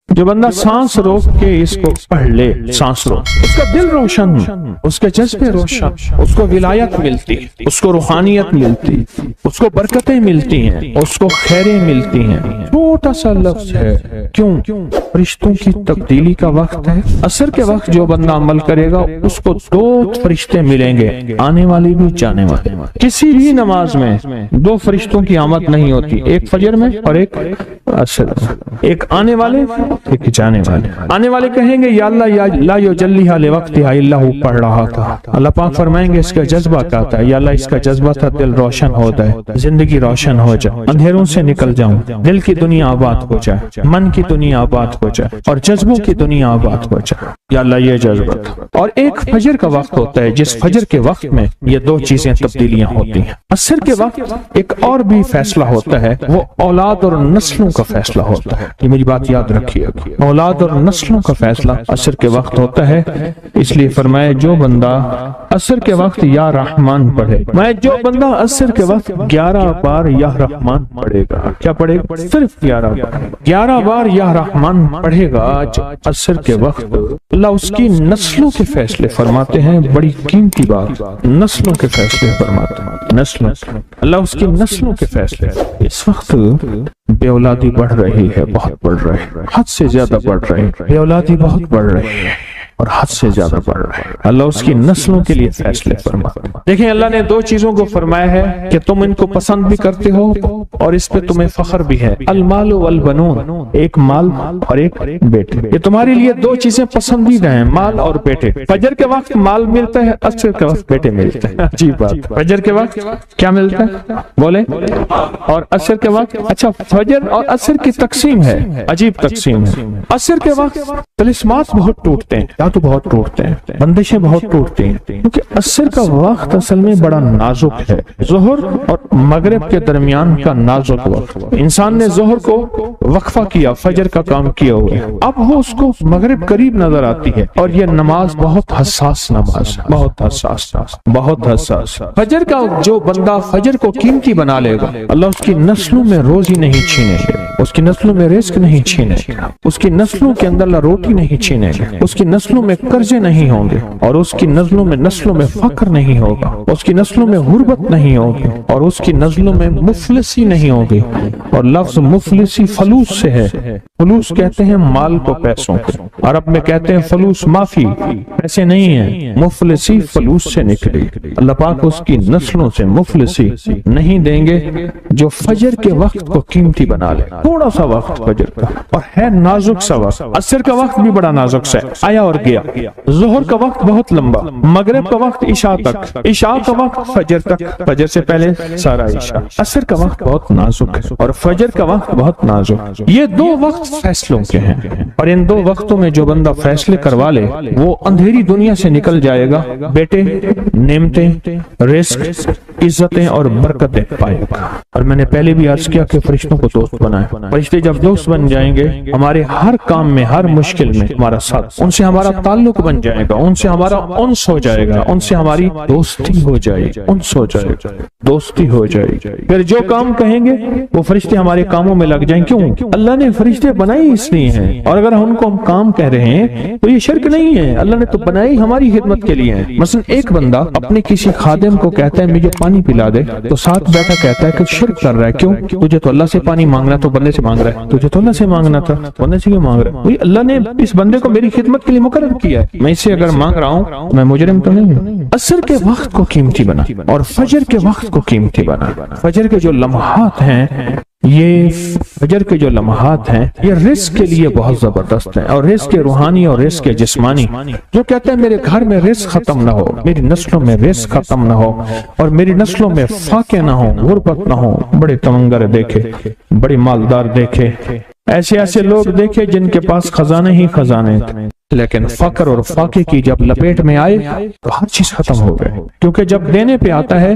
جو بندہ سانس روک کے اس کو پڑھ لے، سانس روک، اس کا دل روشن، اس کے جذبے روشن، اس کو ولایت ملتی، اس کو روحانیت ملتی، اس کو برکتیں ملتی ہیں، اس کو خیریں ملتی ہیں۔ چھوٹا سا لفظ ہے، کیوں؟ فرشتوں کی تبدیلی کا وقت ہے۔ عصر کے وقت جو بندہ عمل کرے گا اس کو 2 فرشتے ملیں گے، آنے والے بھی جانے والے۔ کسی بھی نماز میں 2 فرشتوں کی آمد نہیں ہوتی، ایک فجر میں اور ایک عصر میں، ایک آنے والے ایک جانے والے۔ آنے والے کہیں گے یا اللہ یا لا یجلیھا لوقتھا الا ہو، پڑھ رہا تھا۔ اللہ پاک فرمائیں گے اس کا جذبہ کیا تھا؟ یا اللہ اس کا جذبہ تھا دل روشن ہو جائے، زندگی روشن ہو جائے، اندھیروں سے نکل جاؤں، دل کی دنیا آباد ہو جائے، من کی دنیا آباد ہو جائے اور جذبوں کی دنیا آباد ہو جائے۔ یا اللہ یہ جذبہ تھا۔ اور ایک فجر کا وقت ہوتا ہے جس فجر کے وقت میں یہ 2 چیزیں تبدیلیاں ہوتی ہیں۔ عصر کے وقت ایک اور بھی فیصلہ ہوتا ہے، وہ اولاد اور نسلوں کا فیصلہ ہوتا ہے۔ یہ میری بات یاد رکھیے، اولاد اور نسلوں کا فیصلہ عصر کے وقت ہوتا ہے۔ اس لیے فرمایا جو بندہ عصر کے وقت یا رحمان پڑھے، میں جو بندہ عصر کے وقت 11 بار یا رحمان پڑھے گا، کیا پڑھے گا؟ صرف 11 بار یا رحمان پڑھے گا عصر کے وقت، اللہ اس کی نسلوں کے فیصلے فرماتے ہیں۔ بڑی قیمتی بات، نسلوں کے فیصلے فرماتے ہیں، نسلوں، اللہ اس کی نسلوں کے فیصلے۔ اس وقت بے اولادی بڑھ رہی ہے، بہت بڑھ رہی ہے، حد سے زیادہ بڑھ رہی ہے، بے اولادی بہت بڑھ رہی ہے اور حد سے زیادہ بڑھ رہا ہے۔ اللہ اس کی نسلوں کے لیے فیصلے فرماتا ہے۔ دیکھیں اللہ نے 2 چیزوں کو فرمایا ہے کہ تم ان کو پسند بھی کرتے ہو اور اس پہ تمہیں فخر بھی ہے، المال والبنون، ایک مال اور ایک بیٹے۔ یہ تمہارے لیے 2 چیزیں پسندیدہ ہیں، مال اور بیٹے۔ فجر کے وقت مال ملتا ہے، عصر کے وقت بیٹے ملتے ہیں۔ عجیب بات، فجر کے وقت کیا ملتا ہے بولے، اور عصر کے وقت، اچھا فجر اور عصر کی تقسیم ہے، عجیب تقسیم ہے۔ عصر کے وقت طلسمات بہت ٹوٹتے ہیں، تو بہت ٹوٹتے ہیں، بندشیں بہت ٹوٹتی ہیں، کیونکہ عصر کا وقت اصل میں بڑا نازک ہے۔ ظہر اور مغرب کے درمیان کا نازک وقت، انسان نے ظہر کو وقفہ کیا، فجر کا کام کیا ہوا، اب وہ اس کو مغرب قریب نظر آتی ہے، اور یہ نماز بہت حساس نماز، بہت حساس، بہت حساس۔ فجر کا جو بندہ فجر کو قیمتی بنا لے گا، اللہ اس کی نسلوں میں روزی نہیں چھینے گا، اس کی نسلوں میں رزق نہیں چھینے گا، اس کی نسلوں کے اندر اللہ روٹی نہیں چھینے گا، اس کی نسلوں میں قرضے نہیں ہوں گے، اور اس کی نسلوں میں فقر نہیں ہوگا، اس کی نسلوں میں غربت نہیں ہوگی، اور اس کی نسلوں میں مفلسی نہیں ہوگی۔ اور لفظ مفلسی فلوس سے ہے، فلوس کہتے ہیں مال کو، پیسوں کو، عرب میں کہتے ہیں فلوس معافی، پیسے نہیں ہیں، مفلسی فلوس سے نکلی۔ اللہ پاک اس کی نسلوں سے مفلسی نہیں دیں گے جو فجر کے وقت کو قیمتی بنا لے۔ تھوڑا سا وقت فجر کا، اور ہے نازک سا وقت، عصر کا وقت بھی بڑا نازک سا ہے، آیا اور گیا۔ ظہر کا وقت بہت لمبا، مغرب کا وقت عشاء تک، عشاء کا وقت فجر تک، فجر سے پہلے سارا عشاء۔ عصر کا وقت بہت نازک ہے اور فجر کا وقت بہت نازک۔ یہ 2 وقت فیصلوں کے ہیں، اور ان 2 وقتوں میں جو بندہ فیصلے کروا لے وہ اندھیری دنیا سے نکل جائے گا، بیٹے، نعمتیں، رزق، عزتیں اور برکتیں پائے گا۔ اور میں نے پہلے بھی عرض کیا کہ فرشتوں کو دوست بنائے، فرشتے جب دوست بن جائیں گے ہمارے ہر کام میں، ہر مشکل میں ہمارا ساتھ، ان سے ہمارا تعلق بن جائے گا، ان سے ہمارا انس ہو جائے گا، ان سے ہماری دوستی ہو جائے گی، انس ہو جائے گا، دوستی ہو جائے گی۔ پھر جو کام کہیں گے وہ فرشتے ہمارے کاموں میں لگ جائیں۔ کیوں؟ اللہ نے فرشتے بنائی اس لیے ہیں، اور اگر ان کو ہم کام کہہ رہے ہیں تو یہ شرک نہیں ہے، اللہ نے تو بنائی ہماری خدمت کے لیے ہے۔ مثلا ایک بندہ اپنے کسی خادم کو کہتا ہے مجھے پانی پلا دے، تو ساتھ بیٹھا کہتا ہے کہ شرک کر رہا ہے۔ کیوں؟ تجھے تو اللہ سے پانی مانگنا تو بندے سے مانگ رہا ہے، تجھے تو اللہ سے مانگنا تھا، بندے سے کیوں مانگ رہا ہے؟ اللہ نے اس بندے کو میری خدمت کے لیے مقرر کیا ہے، میں اسے اگر مانگ رہا ہوں میں مجرم تو نہیں ہوں۔ عصر کے وقت کو قیمتی بنا اور فجر کے وقت کو قیمتی بنا۔ فجر کے جو لمحات ہیں، یہ فجر کے جو لمحات ہیں یہ رزق کے لیے بہت زبردست ہیں، اور رزق کے روحانی اور رزق کے جسمانی۔ جو کہتے ہیں میرے گھر میں رزق ختم نہ ہو، میری نسلوں میں رزق ختم نہ ہو، اور میری نسلوں میں فاقے نہ ہو، غربت نہ ہو، بڑے تمنگر دیکھے، بڑے مالدار دیکھے، ایسے لوگ دیکھے جن کے پاس خزانے ہی خزانے تھے، لیکن فقر اور فاقے کی جب لپیٹ میں آئے تو ہر چیز ختم ہو گئے، کیونکہ جب دینے پہ آتا ہے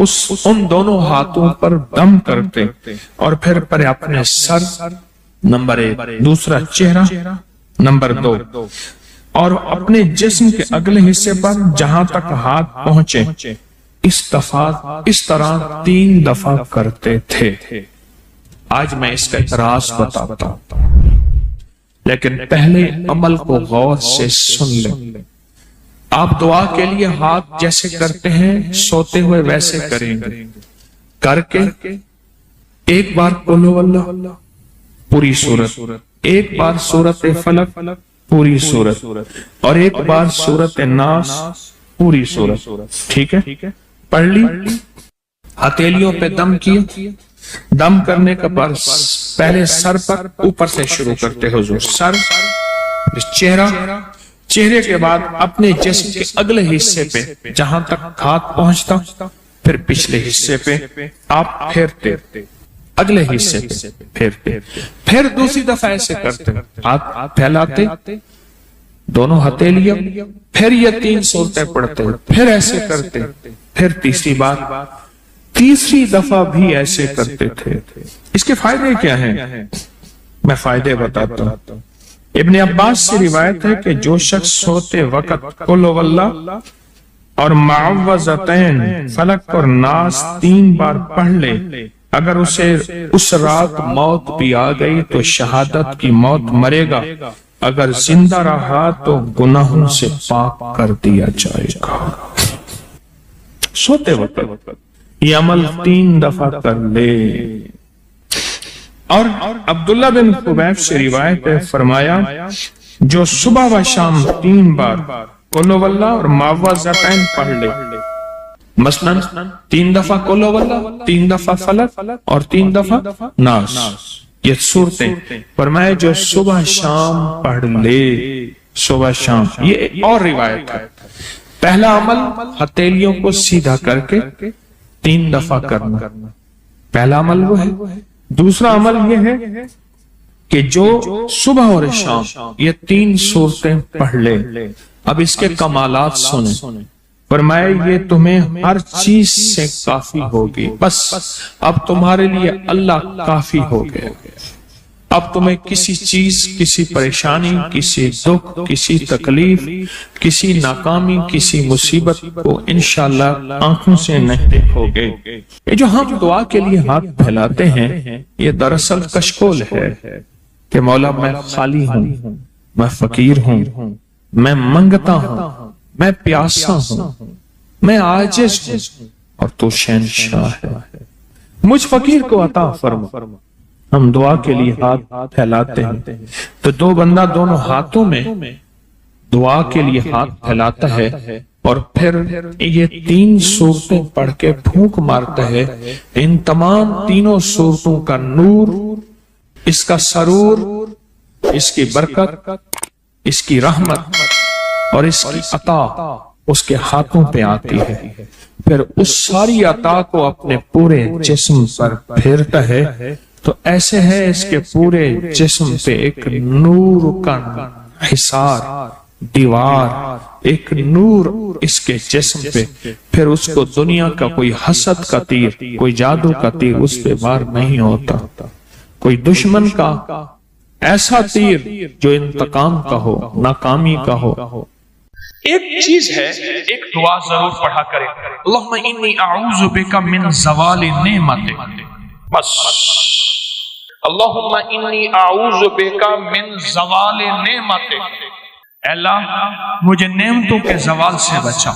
ان دونوں ہاتھوں پر دم کرتے اور پھر اپنے سر نمبر 1، دوسرا چہرہ نمبر 2، اور اپنے جسم کے اگلے حصے پر جہاں تک ہاتھ پہنچے اس طرح 3 دفعہ کرتے تھے۔ آج میں اس کا ایک راز بتاتا ہوں، لیکن پہلے عمل کو غور سے سن لیں۔ آپ دعا کے لیے ہاتھ جیسے کرتے ہیں سوتے ہوئے ویسے کریں گے، کر کے ایک بار قل ہو اللہ پوری سورت، ایک بار سورت فلق پوری سورت، اور ایک بار سورت ناس پوری سورت، ٹھیک ہے؟ پڑھ لی، ہتھیلیوں پہ دم کیا، دم کرنے کا پہلے سر پر اوپر سے شروع کرتے حضور، سر، چہرے کے بعد اپنے جسم کے اگلے حصے پہ جہاں تک ہاتھ پہنچتا، پھر پچھلے حصے پہ آپ پھیرتے، اگلے حصے پہ پھیرتے، پھر دوسری دفعہ ایسے کرتے، ہاتھ پھیلاتے دونوں ہتھیلیاں، پھر یہ 3 صورتیں پڑھتے، پھر ایسے کرتے، پھر تیسری بار، تیسری دفعہ بھی ایسے کرتے تھے۔ اس کے فائدے کیا ہیں؟ میں فائدے بتاتا ہوں۔ ابن عباس سے روایت ہے کہ جو شخص سوتے وقت قل ہو اللہ اور معوذتین فلق اور ناس 3 بار پڑھ لے، اگر اسے اس رات موت بھی آ گئی تو شہادت کی موت مرے گا، اگر زندہ رہا تو گناہوں سے پاک کر دیا جائے گا۔ سوتے وقت یہ عمل 3 دفعہ کر لے۔ اور عبداللہ بن خبیب سے روایت ہے، فرمایا جو صبح و شام 3 بار قل ہو اللہ اور معوذتین پڑھ لے، مثلاً 3 دفعہ قل ہو اللہ، 3 دفعہ فلق اور 3 دفعہ ناس، یہ صورتیں، فرمایا جو صبح شام پڑھ لے، صبح شام۔ یہ اور روایت ہے، پہلا عمل ہتھیلیوں کو سیدھا کر کے 3 دفعہ کرنا، پہلا عمل وہ ہے۔ دوسرا عمل یہ ہے کہ جو صبح اور شام یہ 3 صورتیں پڑھ لے۔ اب اس کے کمالات سنیں، فرمایا یہ تمہیں ہر چیز سے کافی ہوگی، بس اب تمہارے لیے اللہ کافی ہو گئے، اب تمہیں کسی چیز، کسی پریشانی، کسی دکھ، کسی تکلیف، کسی ناکامی، کسی مصیبت کو انشاءاللہ آنکھوں سے نہیں دیکھو گے۔ یہ جو ہم دعا کے لیے ہاتھ پھیلاتے ہیں یہ دراصل کشکول ہے کہ مولا میں خالی ہوں، میں فقیر ہوں، میں منگتا ہوں، میں پیاسا ہوں، میں عاجز ہوں، اور تو شہنشاہ ہے، مجھ فقیر کو عطا فرما۔ ہم دعا کے لیے ہاتھ پھیلاتے ہیں تو دو بندہ دونوں ہاتھوں میں دعا کے لیے ہاتھ پھیلاتا ہے اور پھر یہ 3 صورتیں پڑھ کے پھونک مارتا ہے۔ ان تمام 3 صورتوں کا نور، اس کا سرور، اس کی برکت، اس کی رحمت اور اس کی عطا اس کے ہاتھوں پہ آتی ہے، پھر اس ساری عطا کو اپنے پورے جسم پر پھیرتا ہے تو ایسے ہے اس کے پورے جسم پہ ایک نور کا حصار، دیوار، ایک نور اس کے جسم پہ، پھر اس کو دنیا کا کوئی حسد کا تیر، کوئی جادو کا تیر اس پہ وار نہیں ہوتا، کوئی دشمن کا ایسا تیر جو انتقام کا ہو، ناکامی کا ہو۔ ایک چیز ہے، ایک دعا ضرور پڑھا کرے، اللہم انی اعوذ بک من زوال نعمتک، بس اللہم انی اعوذ بک من زوال نعمتک، اے اللہ مجھے نعمتوں کے زوال سے بچا،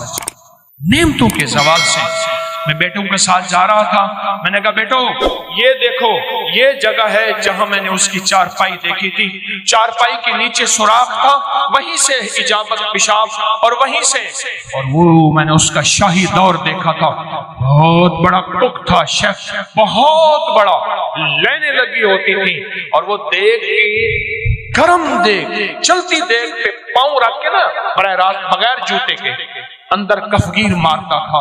نعمتوں کے زوال سے۔ میں بیٹوں کے ساتھ جا رہا تھا، میں نے کہا بیٹو یہ دیکھو یہ جگہ ہے جہاں میں نے اس کی چارپائی دیکھی تھی، چارپائی کے نیچے سوراخ تھا، وہیں سے اجابت پیشاب، اور وہیں سے، اور وہ میں نے اس کا شاہی دور دیکھا تھا، بہت بڑا ٹک تھا شیف، بہت بڑا، لینے لگی ہوتی تھی، اور وہ دیکھ گرم دیکھ، چلتی دیکھ پہ پاؤں رکھ کے نا براہ راست بغیر جوتے کے اندر کفگیر مارتا تھا،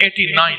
89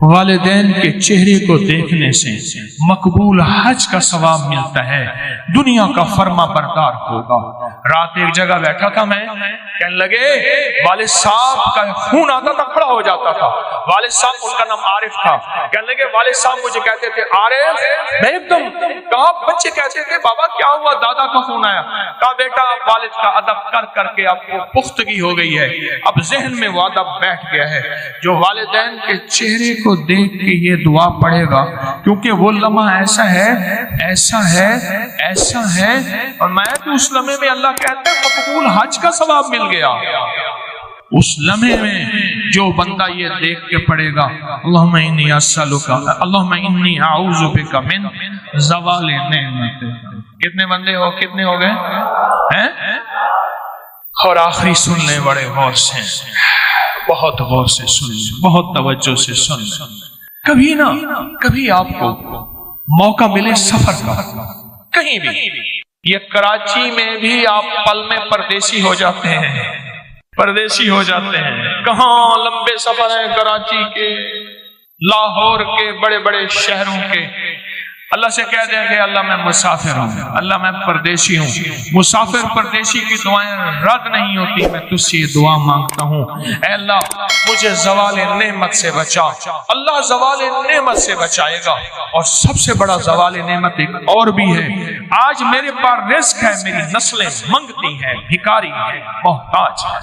والدین کے چہرے کو دیکھنے سے مقبول حج کا ثواب ملتا ہے، دنیا کا فرما بردار ہوگا۔ رات ایک جگہ بیٹھا تھا میں، کہنے لگے والد صاحب کا خون آتا تھا، کھڑا ہو جاتا تھا۔ والد صاحب، ان کا نام عارف تھا، کہنے لگے والد صاحب مجھے کہتے تھے عارف، میں ایک دم کہا، بچے کہتے تھے بابا کیا ہوا، دادا کا خون آیا، کہا بیٹا والد کا ادب کر کر کے آپ کو پختگی ہو گئی ہے، اب ذہن میں وہ ادب بیٹھ گیا ہے۔ جو والدین کے چہرے کو دیکھ کے یہ دعا پڑھے گا، کیونکہ وہ لمحہ ایسا ہے ایسا ہے ایسا ہے، اور میں تو اس لمحے میں اللہ کہتا ہے مقبول حج کا ثواب مل گیا۔ اس لمحے میں جو بندہ یہ دیکھ کے پڑھے گا اللہم انی اسألک اللہم انی اعوذ بک من زوال نعمت، کتنے بندے ہو، کتنے ہو گئے ہیں؟ اور آخری سن لیں بڑے غور سے، بہت غور سے سن لیں، بہت توجہ سے سن لیں۔ کبھی نہ کبھی آپ کو موقع ملے سفر کا، کہیں بھی، یہ کراچی میں بھی آپ پل میں پردیسی ہو جاتے ہیں، پردیسی ہو جاتے ہیں، کہاں لمبے سفر ہیں کراچی کے، لاہور کے، بڑے بڑے شہروں کے۔ اللہ سے کہہ دیں کہ اللہ میں مسافر ہوں، اللہ میں پردیسی ہوں۔ مسافر پردیسی کی دعائیں رد نہیں ہوتی، میں تجھ سے یہ دعا مانگتا ہوں، اے اللہ مجھے زوال نعمت سے بچا۔ اللہ زوال نعمت سے بچائے گا، اور سب سے بڑا زوال نعمت ایک اور بھی ہے، آج میرے پاس رزق ہے، میری نسلیں منگتی ہیں، بھکاری ہیں، محتاج ہیں۔